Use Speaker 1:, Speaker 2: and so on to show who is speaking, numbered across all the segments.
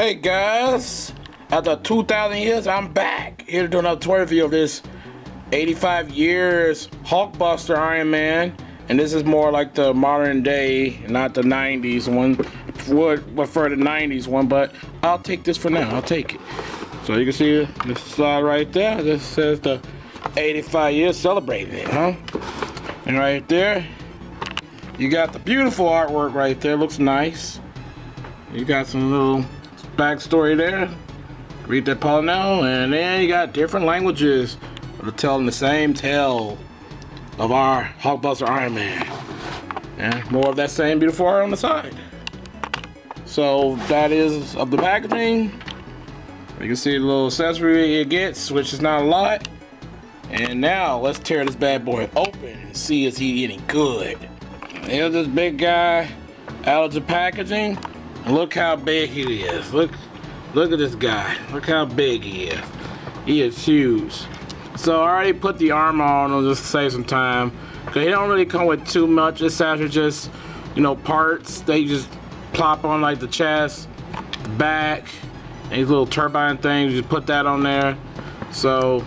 Speaker 1: Hey guys, after 2,000 years, I'm back here to do another toy review of this 85 years Hulkbuster Iron Man, and this is more like the modern day, not the 90s one. Would prefer the 90s one, but I'll take this for now. I'll take it. So you can see this slide right there. This says the 85 years celebrating it, huh? And right there, you got the beautiful artwork right there. Looks nice. You got some little backstory there. Read that part now, and then you got different languages that are telling the same tale of our Hulkbuster Iron Man. And more of that same beautiful art on the side. So that is of the packaging. You can see the little accessory it gets, which is not a lot. And now let's tear this bad boy open and see is he any good. Here's this big guy out of the packaging. And look how big he is. Look at this guy. Look how big he is. He is huge. So I already put the armor on him just to save some time. Cause he don't really come with too much. It's actually just, you know, parts. They just plop on like the chest, the back, and these little turbine things. You just put that on there. So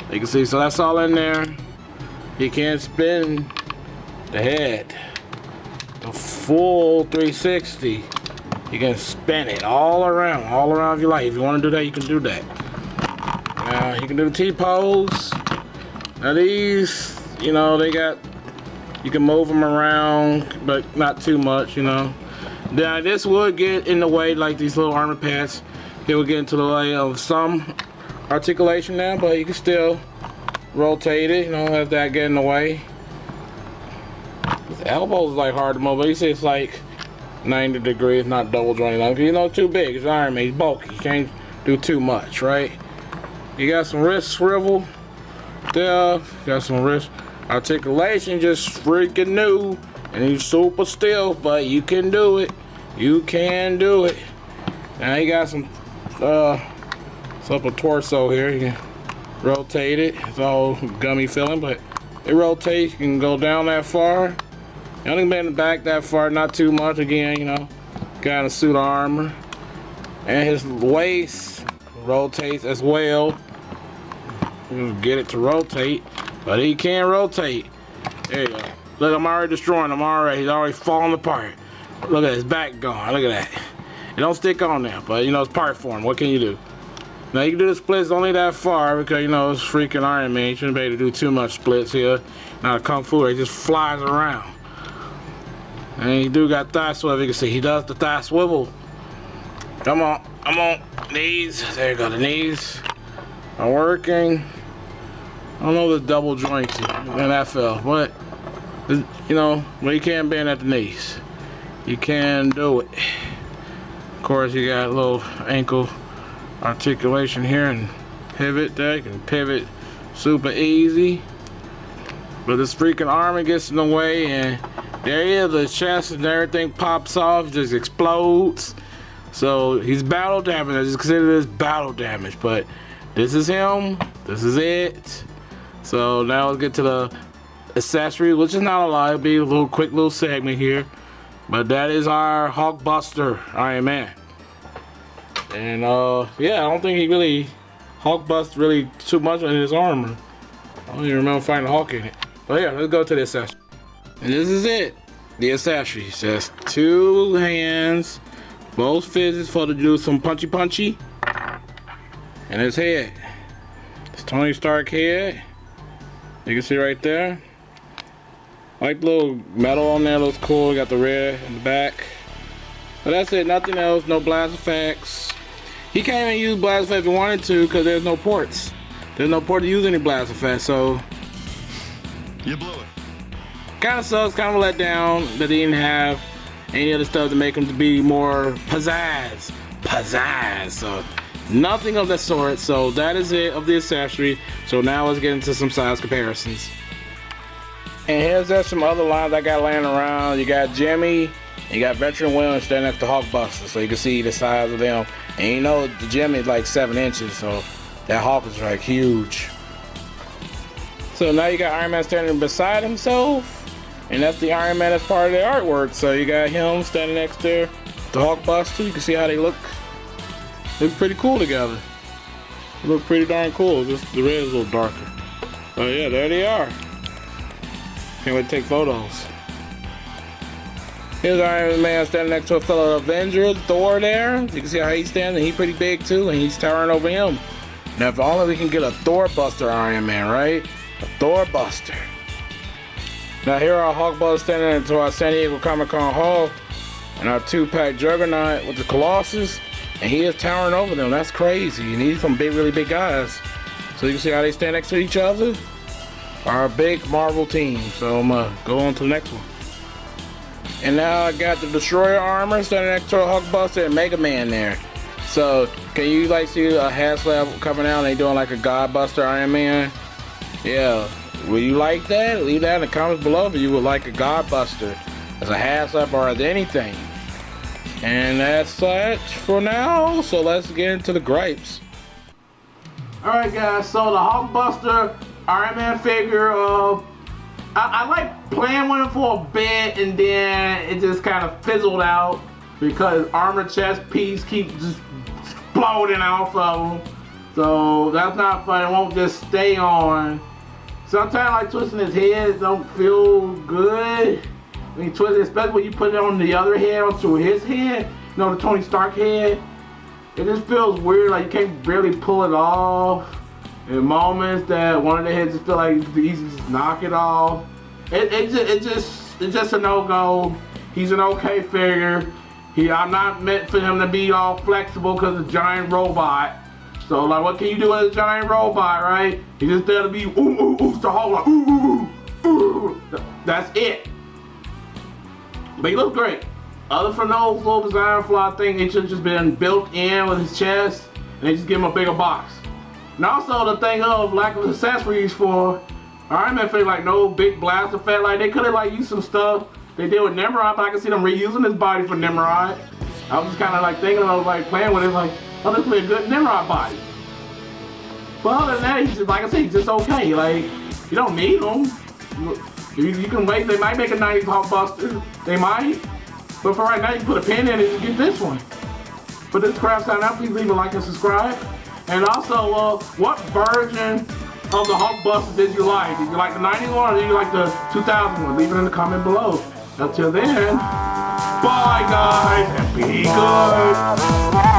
Speaker 1: you can see. So that's all in there. He can spin the head. The full 360. You can spin it all around if you like. If you want to do that, you can do that. Now you can do the T-pose. Now these, you know, they got, you can move them around, but not too much, you know. Now this would get in the way, like these little armor pads. It would get into the way of some articulation now, but you can still rotate it, you know, let that get in the way. His elbows is like hard to move, but you see it's like 90 degrees, not double jointed. Like, you know, too big. It's Iron Man. He's bulky. You can't do too much, right? You got some wrist swivel there. Got some wrist articulation, just freaking new. And he's super still, but you can do it. You can do it. Now you got some upper torso here. You can rotate it. It's all gummy feeling, but it rotates. You can go down that far. I only been in the back that far, not too much. Again, you know, got a suit of armor, and his waist rotates as well. You get it to rotate, but he can't rotate. There you go. Look, I'm already destroying him already. He's already falling apart. Look at his back gone. Look at that. It don't stick on there, but you know it's part form. What can you do? Now you can do the splits only that far because you know it's freaking Iron Man. You shouldn't be able to do too much splits here. Not a kung fu. He just flies around. And you do got thigh swivel. You can see he does the thigh swivel. Come on, knees. There you go. The knees are working. I don't know if it's double jointed in that fell, but you know, well, you can't bend at the knees. You can do it. Of course, you got a little ankle articulation here and pivot there. You can pivot super easy. But this freaking armor gets in the way, and there he is, the chest and everything pops off, just explodes. So he's battle damage. I just consider this battle damage, but this is him. This is it. So now let's get to the accessories, which is not a lot. It'll be a little quick little segment here, but that is our Hulkbuster Iron Man. And yeah, I don't think he really Hulkbuster really too much on his armor. I don't even remember finding a Hulk in it. But yeah, let's go to the accessory. And this is it. The accessories. Just two hands, both fists for to do some punchy. And his head. It's Tony Stark head. You can see right there. Like the little metal on there, looks cool. Got the red in the back. But that's it, nothing else, no blast effects. He can't even use blast effects if he wanted to because there's no ports. There's no port to use any blast effects, so.
Speaker 2: You blew it.
Speaker 1: Kinda sucks, kinda let down that he didn't have any other stuff to make him to be more pizzazz. So nothing of that sort. So that is it of the accessory. So now let's get into some size comparisons. And here's just some other lines I got laying around. You got Jimmy, and you got Veteran Williams standing next to Hulkbuster, so you can see the size of them. And you know the Jimmy is like 7 inches, so that Hulk is like huge. So now you got Iron Man standing beside himself. And that's the Iron Man that's part of the artwork. So you got him standing next there, the Hulkbuster. You can see how they look look pretty cool together. They look pretty darn cool. Just the red is a little darker. Oh yeah, there they are. Can't wait to take photos. Here's Iron Man standing next to a fellow Avenger, Thor there. You can see how he's standing. He's pretty big too, and he's towering over him. Now if only we can get a Thorbuster Iron Man, right? A Thorbuster. Now here are Hulkbuster standing into our San Diego Comic-Con Hall, and our 2-pack Juggernaut with the Colossus, and he is towering over them. That's crazy. And these some big, really big guys. So you can see how they stand next to each other. Our big Marvel team. So I'm gonna go on to the next one. And now I got the Destroyer armor standing next to a Hulkbuster and Mega Man there. So can you like see a hasbro coming out and they doing like a Godbuster Iron Man? Yeah. Will you like that? Leave that in the comments below if you would like a Godbuster as a hasbro or as anything. And that's that for now. So let's get into the gripes. Alright guys, so the Hulkbuster Iron Man figure, I like playing with it for a bit and then it just kind of fizzled out because armor chest piece keeps just exploding off of him. So that's not fun, it won't just stay on. Sometimes like twisting his head don't feel good. When you twist it, especially when you put it on the other head, onto his head, you know, the Tony Stark head. It just feels weird, like you can't barely pull it off. In moments that one of the heads just feel like it's easy to just knock it off. It's just a no-go. He's an okay figure. I'm not meant for him to be all flexible because it's a giant robot. So like, what can you do with a giant robot, right? He's just there to be ooh ooh ooh the whole like ooh ooh ooh. That's it. But he looks great. Other from those little design flaw thing, it should just been built in with his chest, and they just give him a bigger box. And also the thing of lack of accessories for Iron Man figure, like no big blast effect. Like they could have like used some stuff they did with Nimrod, but I can see them reusing his body for Nimrod. I was just kind of like thinking of like playing with it, like, oh, this would be a good Nimrod body. But other than that, he's just, like I said, he's just okay. Like you don't need him. You can wait. They might make a 90s Hulkbuster. They might. But for right now, you can put a pin in it and get this one. But this crap sign out, please leave a like and subscribe. And also, what version of the Hulkbuster did you like? Did you like the 90s one or did you like the 2000 one? Leave it in the comment below. Until then, bye guys, and be good.